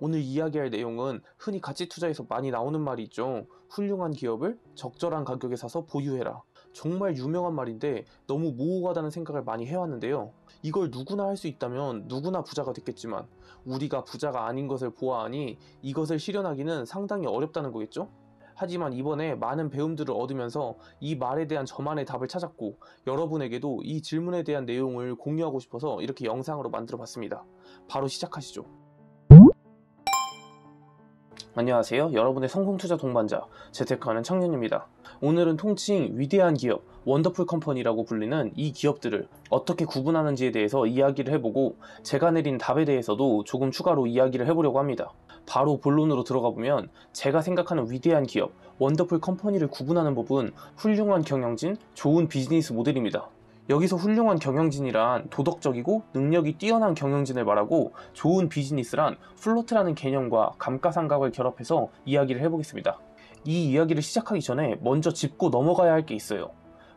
오늘 이야기할 내용은 흔히 가치 투자에서 많이 나오는 말이 있죠. 훌륭한 기업을 적절한 가격에 사서 보유해라. 정말 유명한 말인데 너무 모호하다는 생각을 많이 해왔는데요. 이걸 누구나 할 수 있다면 누구나 부자가 됐겠지만 우리가 부자가 아닌 것을 보아하니 이것을 실현하기는 상당히 어렵다는 거겠죠? 하지만 이번에 많은 배움들을 얻으면서 이 말에 대한 저만의 답을 찾았고 여러분에게도 이 질문에 대한 내용을 공유하고 싶어서 이렇게 영상으로 만들어 봤습니다. 바로 시작하시죠. 안녕하세요. 여러분의 성공투자 동반자 재테크하는 청년입니다. 오늘은 통칭 위대한 기업, 원더풀 컴퍼니라고 불리는 이 기업들을 어떻게 구분하는지에 대해서 이야기를 해보고 제가 내린 답에 대해서도 조금 추가로 이야기를 해보려고 합니다. 바로 본론으로 들어가 보면 제가 생각하는 위대한 기업, 원더풀 컴퍼니를 구분하는 법은 훌륭한 경영진, 좋은 비즈니스 모델입니다. 여기서 훌륭한 경영진이란 도덕적이고 능력이 뛰어난 경영진을 말하고 좋은 비즈니스란 플로트라는 개념과 감가상각을 결합해서 이야기를 해보겠습니다. 이 이야기를 시작하기 전에 먼저 짚고 넘어가야 할 게 있어요.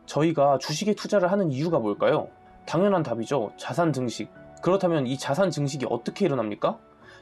저희가 주식에 투자를 하는 이유가 뭘까요? 당연한 답이죠. 자산 증식. 그렇다면 이 자산 증식이 어떻게 일어납니까?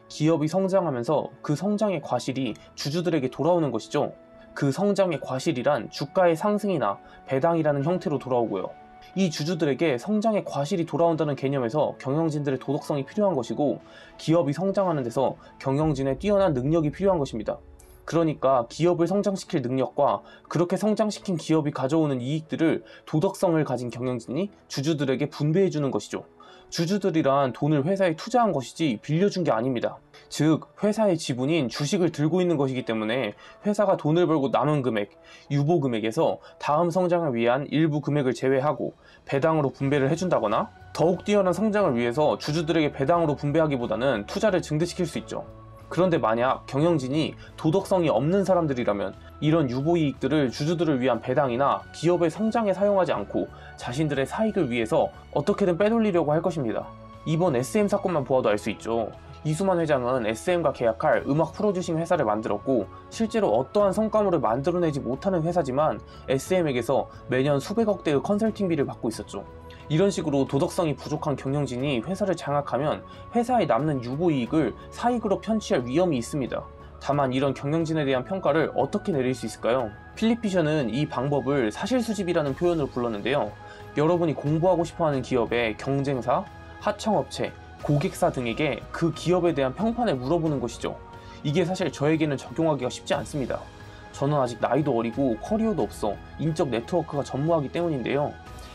기업이 성장하면서 그 성장의 과실이 주주들에게 돌아오는 것이죠. 그 성장의 과실이란 주가의 상승이나 배당이라는 형태로 돌아오고요. 이 주주들에게 성장의 과실이 돌아온다는 개념에서 경영진들의 도덕성이 필요한 것이고 기업이 성장하는 데서 경영진의 뛰어난 능력이 필요한 것입니다. 그러니까 기업을 성장시킬 능력과 그렇게 성장시킨 기업이 가져오는 이익들을 도덕성을 가진 경영진이 주주들에게 분배해 주는 것이죠. 주주들이란 돈을 회사에 투자한 것이지 빌려준 게 아닙니다. 즉 회사의 지분인 주식을 들고 있는 것이기 때문에 회사가 돈을 벌고 남은 금액, 유보 금액에서 다음 성장을 위한 일부 금액을 제외하고 배당으로 분배를 해준다거나 더욱 뛰어난 성장을 위해서 주주들에게 배당으로 분배하기보다는 투자를 증대시킬 수 있죠. 그런데 만약 경영진이 도덕성이 없는 사람들이라면 이런 유보이익들을 주주들을 위한 배당이나 기업의 성장에 사용하지 않고 자신들의 사익을 위해서 어떻게든 빼돌리려고 할 것입니다. 이번 SM 사건만 보아도 알 수 있죠. 이수만 회장은 SM과 계약할 음악 프로듀싱 회사를 만들었고 실제로 어떠한 성과물을 만들어내지 못하는 회사지만 SM에게서 매년 수백억 대의 컨설팅비를 받고 있었죠. 이런 식으로 도덕성이 부족한 경영진이 회사를 장악하면 회사에 남는 유보이익을 사익으로 편취할 위험이 있습니다. 다만 이런 경영진에 대한 평가를 어떻게 내릴 수 있을까요? 필립피셔는 이 방법을 사실수집이라는 표현으로 불렀는데요. 여러분이 공부하고 싶어하는 기업의 경쟁사, 하청업체, 고객사 등에게 그 기업에 대한 평판을 물어보는 것이죠. 이게 사실 저에게는 적용하기가 쉽지 않습니다. 저는 아직 나이도 어리고 커리어도 없어 인적 네트워크가 전무하기 때문인데요.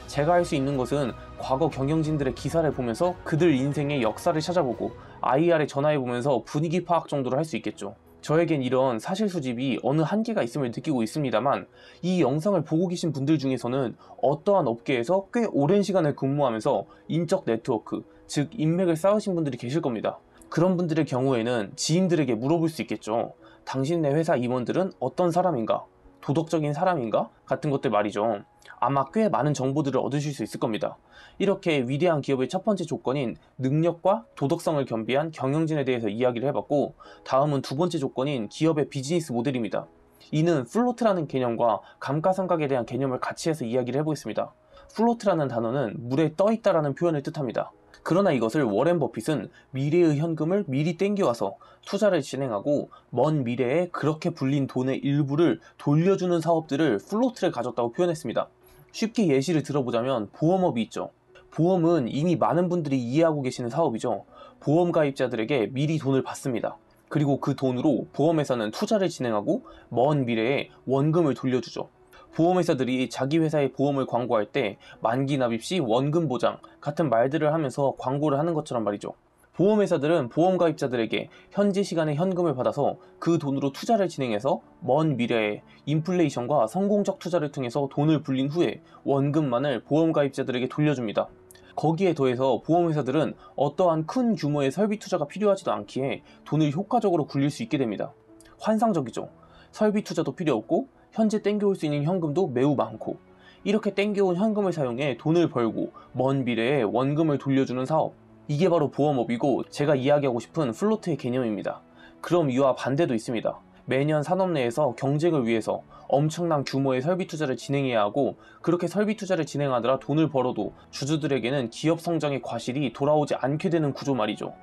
제가 할 수 있는 것은 과거 경영진들의 기사를 보면서 그들 인생의 역사를 찾아보고 IR에 전화해보면서 분위기 파악 정도를 할 수 있겠죠. 저에겐 이런 사실 수집이 어느 한계가 있음을 느끼고 있습니다만 이 영상을 보고 계신 분들 중에서는 어떠한 업계에서 꽤 오랜 시간을 근무하면서 인적 네트워크, 즉 인맥을 쌓으신 분들이 계실 겁니다. 그런 분들의 경우에는 지인들에게 물어볼 수 있겠죠. 당신네 회사 임원들은 어떤 사람인가? 도덕적인 사람인가? 같은 것들 말이죠. 아마 꽤 많은 정보들을 얻으실 수 있을 겁니다. 이렇게 위대한 기업의 첫 번째 조건인 능력과 도덕성을 겸비한 경영진에 대해서 이야기를 해봤고 다음은 두 번째 조건인 기업의 비즈니스 모델입니다. 이는 플로트라는 개념과 감가상각에 대한 개념을 같이 해서 이야기를 해보겠습니다. 플로트라는 단어는 물에 떠있다라는 표현을 뜻합니다. 그러나 이것을 워렌 버핏은 미래의 현금을 미리 땡겨와서 투자를 진행하고 먼 미래에 그렇게 불린 돈의 일부를 돌려주는 사업들을 플로트를 가졌다고 표현했습니다. 쉽게 예시를 들어보자면 보험업이 있죠. 보험은 이미 많은 분들이 이해하고 계시는 사업이죠. 보험 가입자들에게 미리 돈을 받습니다. 그리고 그 돈으로 보험회사는 투자를 진행하고 먼 미래에 원금을 돌려주죠. 보험회사들이 자기 회사의 보험을 광고할 때 만기 납입 시 원금 보장 같은 말들을 하면서 광고를 하는 것처럼 말이죠. 보험회사들은 보험 가입자들에게 현재 시간에 현금을 받아서 그 돈으로 투자를 진행해서 먼 미래에 인플레이션과 성공적 투자를 통해서 돈을 불린 후에 원금만을 보험 가입자들에게 돌려줍니다. 거기에 더해서 보험회사들은 어떠한 큰 규모의 설비 투자가 필요하지도 않기에 돈을 효과적으로 굴릴 수 있게 됩니다. 환상적이죠. 설비 투자도 필요 없고 현재 땡겨올 수 있는 현금도 매우 많고 이렇게 땡겨온 현금을 사용해 돈을 벌고 먼 미래에 원금을 돌려주는 사업, 이게 바로 보험업이고 제가 이야기하고 싶은 플로트의 개념입니다. 그럼 이와 반대도 있습니다. 매년 산업 내에서 경쟁을 위해서 엄청난 규모의 설비 투자를 진행해야 하고 그렇게 설비 투자를 진행하느라 돈을 벌어도 주주들에게는 기업 성장의 과실이 돌아오지 않게 되는 구조 말이죠.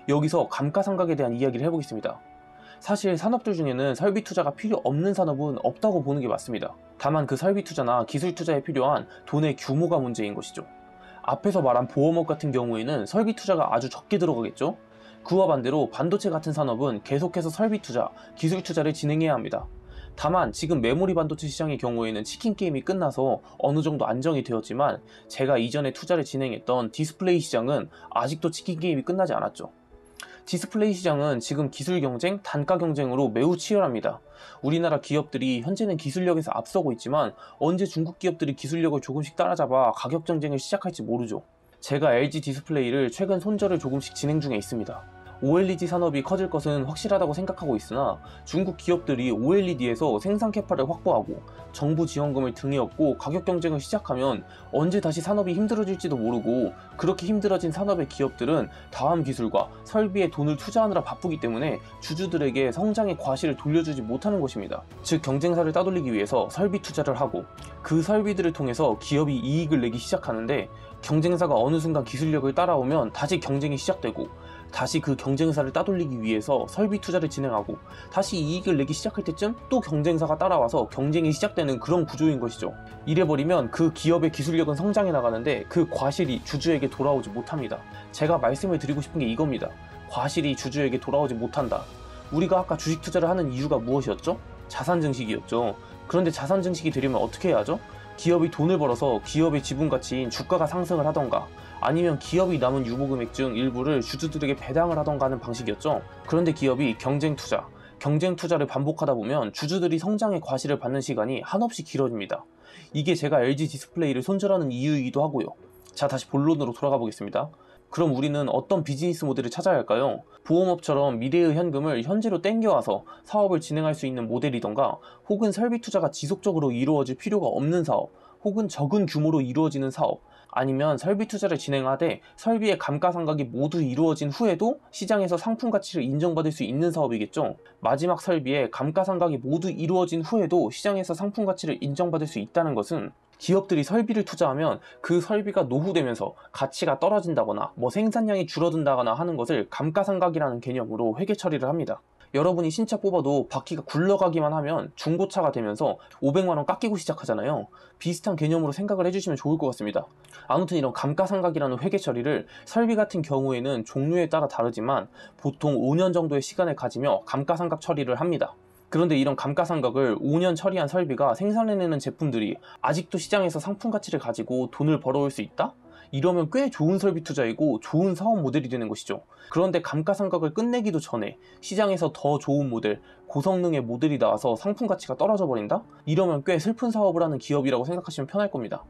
여기서 감가상각에 대한 이야기를 해보겠습니다. 사실 산업들 중에는 설비 투자가 필요 없는 산업은 없다고 보는 게 맞습니다. 다만 그 설비 투자나 기술 투자에 필요한 돈의 규모가 문제인 것이죠. 앞에서 말한 보험업 같은 경우에는 설비 투자가 아주 적게 들어가겠죠. 그와 반대로 반도체 같은 산업은 계속해서 설비 투자, 기술 투자를 진행해야 합니다. 다만 지금 메모리 반도체 시장의 경우에는 치킨 게임이 끝나서 어느 정도 안정이 되었지만 제가 이전에 투자를 진행했던 디스플레이 시장은 아직도 치킨 게임이 끝나지 않았죠. 디스플레이 시장은 지금 기술 경쟁, 단가 경쟁으로 매우 치열합니다. 우리나라 기업들이 현재는 기술력에서 앞서고 있지만 언제 중국 기업들이 기술력을 조금씩 따라잡아 가격 경쟁을 시작할지 모르죠. 제가 LG 디스플레이를 최근 손절을 조금씩 진행 중에 있습니다. OLED 산업이 커질 것은 확실하다고 생각하고 있으나 중국 기업들이 OLED에서 생산 캐파를 확보하고 정부 지원금을 등에 업고 가격 경쟁을 시작하면 언제 다시 산업이 힘들어질지도 모르고, 그렇게 힘들어진 산업의 기업들은 다음 기술과 설비에 돈을 투자하느라 바쁘기 때문에 주주들에게 성장의 과실을 돌려주지 못하는 것입니다. 즉 경쟁사를 따돌리기 위해서 설비 투자를 하고 그 설비들을 통해서 기업이 이익을 내기 시작하는데, 경쟁사가 어느 순간 기술력을 따라오면 다시 경쟁이 시작되고, 다시 그 경쟁사를 따돌리기 위해서 설비 투자를 진행하고 다시 이익을 내기 시작할 때쯤 또 경쟁사가 따라와서 경쟁이 시작되는 그런 구조인 것이죠. 이래버리면 그 기업의 기술력은 성장해 나가는데 그 과실이 주주에게 돌아오지 못합니다. 제가 말씀을 드리고 싶은 게 이겁니다. 과실이 주주에게 돌아오지 못한다. 우리가 아까 주식 투자를 하는 이유가 무엇이었죠? 자산 증식이었죠. 그런데 자산 증식이 되려면 어떻게 해야 하죠? 기업이 돈을 벌어서 기업의 지분 가치인 주가가 상승을 하던가, 아니면 기업이 남은 유보금액 중 일부를 주주들에게 배당을 하던가 하는 방식이었죠. 그런데 기업이 경쟁 투자를 반복하다 보면 주주들이 성장의 과실을 받는 시간이 한없이 길어집니다. 이게 제가 LG 디스플레이를 손절하는 이유이기도 하고요. 자, 다시 본론으로 돌아가 보겠습니다. 그럼 우리는 어떤 비즈니스 모델을 찾아야 할까요? 보험업처럼 미래의 현금을 현재로 땡겨와서 사업을 진행할 수 있는 모델이던가, 혹은 설비 투자가 지속적으로 이루어질 필요가 없는 사업, 혹은 적은 규모로 이루어지는 사업, 아니면 설비 투자를 진행하되 설비의 감가상각이 모두 이루어진 후에도 시장에서 상품 가치를 인정받을 수 있는 사업이겠죠. 마지막 설비의 감가상각이 모두 이루어진 후에도 시장에서 상품 가치를 인정받을 수 있다는 것은, 기업들이 설비를 투자하면 그 설비가 노후되면서 가치가 떨어진다거나 생산량이 줄어든다거나 하는 것을 감가상각이라는 개념으로 회계 처리를 합니다. 여러분이 신차 뽑아도 바퀴가 굴러가기만 하면 중고차가 되면서 500만원 깎이고 시작하잖아요. 비슷한 개념으로 생각을 해주시면 좋을 것 같습니다. 아무튼 이런 감가상각이라는 회계 처리를 설비 같은 경우에는 종류에 따라 다르지만 보통 5년 정도의 시간을 가지며 감가상각 처리를 합니다. 그런데 이런 감가상각을 5년 처리한 설비가 생산해내는 제품들이 아직도 시장에서 상품 가치를 가지고 돈을 벌어올 수 있다? 이러면 꽤 좋은 설비 투자이고 좋은 사업 모델이 되는 것이죠. 그런데 감가상각을 끝내기도 전에 시장에서 더 좋은 모델, 고성능의 모델이 나와서 상품 가치가 떨어져 버린다? 이러면 꽤 슬픈 사업을 하는 기업이라고 생각하시면 편할 겁니다.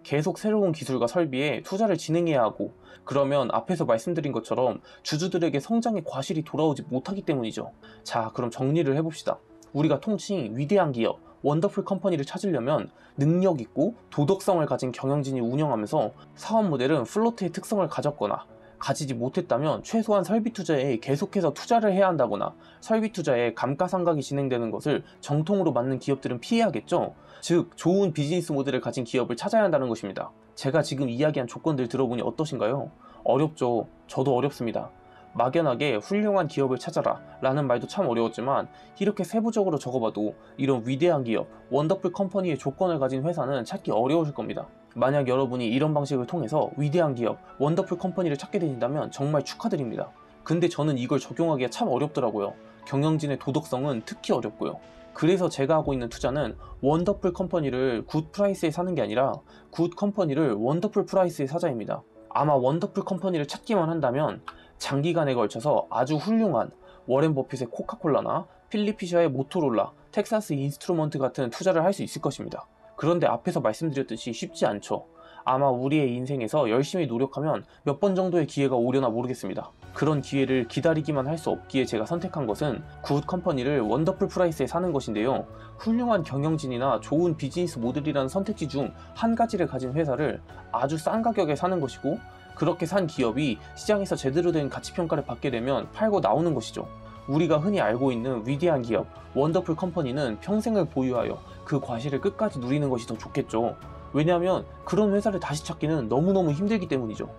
계속 새로운 기술과 설비에 투자를 진행해야 하고, 그러면 앞에서 말씀드린 것처럼 주주들에게 성장의 과실이 돌아오지 못하기 때문이죠. 자, 그럼 정리를 해봅시다. 우리가 통칭 위대한 기업, 원더풀 컴퍼니를 찾으려면 능력 있고 도덕성을 가진 경영진이 운영하면서 사업 모델은 플로트의 특성을 가졌거나, 가지지 못했다면 최소한 설비 투자에 계속해서 투자를 해야 한다거나, 설비 투자에 감가상각이 진행되는 것을 정통으로 맞는 기업들은 피해야겠죠. 즉 좋은 비즈니스 모델을 가진 기업을 찾아야 한다는 것입니다. 제가 지금 이야기한 조건들 들어보니 어떠신가요? 어렵죠. 저도 어렵습니다. 막연하게 훌륭한 기업을 찾아라 라는 말도 참 어려웠지만, 이렇게 세부적으로 적어봐도 이런 위대한 기업, 원더풀 컴퍼니의 조건을 가진 회사는 찾기 어려우실 겁니다. 만약 여러분이 이런 방식을 통해서 위대한 기업, 원더풀 컴퍼니를 찾게 되신다면 정말 축하드립니다. 근데 저는 이걸 적용하기가 참 어렵더라고요. 경영진의 도덕성은 특히 어렵고요. 그래서 제가 하고 있는 투자는 원더풀 컴퍼니를 굿 프라이스에 사는 게 아니라 굿 컴퍼니를 원더풀 프라이스에 사자입니다. 아마 원더풀 컴퍼니를 찾기만 한다면 장기간에 걸쳐서 아주 훌륭한 워렌 버핏의 코카콜라나 필립 피셔의 모토로라, 텍사스 인스트루먼트 같은 투자를 할 수 있을 것입니다. 그런데 앞에서 말씀드렸듯이 쉽지 않죠. 아마 우리의 인생에서 열심히 노력하면 몇 번 정도의 기회가 오려나 모르겠습니다. 그런 기회를 기다리기만 할 수 없기에 제가 선택한 것은 굿 컴퍼니를 원더풀 프라이스에 사는 것인데요. 훌륭한 경영진이나 좋은 비즈니스 모델이라는 선택지 중 한 가지를 가진 회사를 아주 싼 가격에 사는 것이고, 그렇게 산 기업이 시장에서 제대로 된 가치평가를 받게 되면 팔고 나오는 것이죠. 우리가 흔히 알고 있는 위대한 기업, 원더풀 컴퍼니는 평생을 보유하여 그 과실을 끝까지 누리는 것이 더 좋겠죠. 왜냐하면 그런 회사를 다시 찾기는 너무너무 힘들기 때문이죠.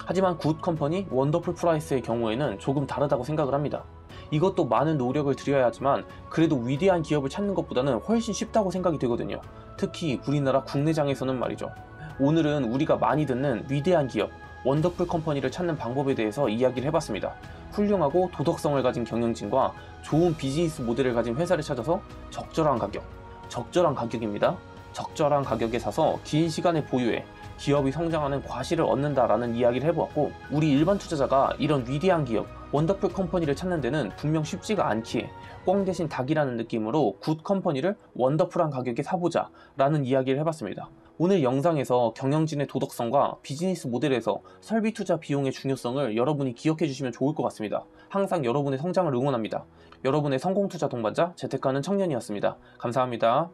하지만 굿 컴퍼니, 원더풀 프라이스의 경우에는 조금 다르다고 생각을 합니다. 이것도 많은 노력을 들여야 하지만 그래도 위대한 기업을 찾는 것보다는 훨씬 쉽다고 생각이 되거든요. 특히 우리나라 국내장에서는 말이죠. 오늘은 우리가 많이 듣는 위대한 기업, 원더풀 컴퍼니를 찾는 방법에 대해서 이야기를 해봤습니다. 훌륭하고 도덕성을 가진 경영진과 좋은 비즈니스 모델을 가진 회사를 찾아서 적절한 가격입니다. 적절한 가격에 사서 긴 시간을 보유해 기업이 성장하는 과실을 얻는다라는 이야기를 해보았고, 우리 일반 투자자가 이런 위대한 기업, 원더풀 컴퍼니를 찾는 데는 분명 쉽지가 않기에 꽝 대신 닭이라는 느낌으로 굿 컴퍼니를 원더풀한 가격에 사보자 라는 이야기를 해봤습니다. 오늘 영상에서 경영진의 도덕성과 비즈니스 모델에서 설비 투자 비용의 중요성을 여러분이 기억해 주시면 좋을 것 같습니다. 항상 여러분의 성장을 응원합니다. 여러분의 성공 투자 동반자, 재테크하는 청년이었습니다. 감사합니다.